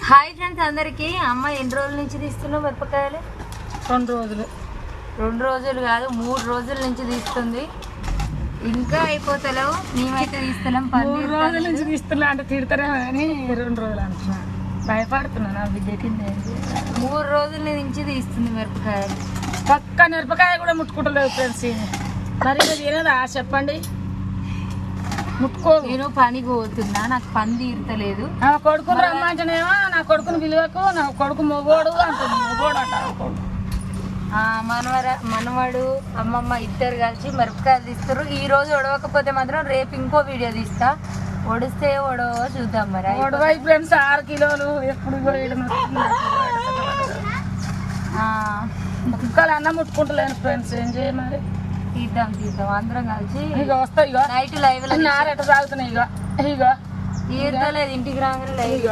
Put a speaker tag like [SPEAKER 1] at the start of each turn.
[SPEAKER 1] Hi friends అందరికి. అమ్మ ఎన్ని రోజుల నుంచి తీస్తున్నావు మిరపకాయలు?
[SPEAKER 2] 2 రోజులు.
[SPEAKER 1] 2 రోజులు కాదు 3 రోజుల నుంచి తీస్తుంది. ఇంకా అయిపోతలేవు. మేమైతే తీస్తున్నాం.
[SPEAKER 2] 3 రోజుల నుంచి తీస్తున్నా అంటే తిడతారేమో కానీ 2 రోజులు అంటున్నా. భయపడుతున్నా నా బిడ్డకింది.
[SPEAKER 1] 3 రోజుల నుంచి తీస్తుంది మిరపకాయలు.
[SPEAKER 2] పక్క మిరపకాయ కూడా ముట్టుకుంటలేదు ఫ్రెండ్స్. మరి ఇది తినదా చెప్పండి? ముట్టుకో.
[SPEAKER 1] నేను పనికి పోతున్నా, నాకు పని తీరుతలేదు.
[SPEAKER 2] నా కొడుకుని రమ్మంటేనేమో నా కొడుకుని విలువకు నా కొడుకు మొగోడు అంటుంది. మొగోడు అంటారు.
[SPEAKER 1] మనవాడు అమ్మమ్మ ఇద్దరు కలిసి మిరపకాయలు తీస్తారు. ఈ రోజు ఒడవకపోతే మాత్రం రేపు ఇంకో వీడియో తీస్తా. ఒడిస్తే ఒడవ చూద్దాం. మరి
[SPEAKER 2] ఒడవై ఫ్రెండ్స్ 6 కిలోలు ఎప్పుడు ముక్కలు అన్నం ముట్టుకుంటలేను ఫ్రెండ్స్. ఏం చేయ మరి?
[SPEAKER 1] తీద్దాం అందరం కలిసి.
[SPEAKER 2] ఇక వస్తాయి. ఇక
[SPEAKER 1] నైట్ లైవ్
[SPEAKER 2] నారెట సాగుతున్నాయి. ఇక
[SPEAKER 1] తీర్తలేదు ఇంటికి రాగానే లైవ్.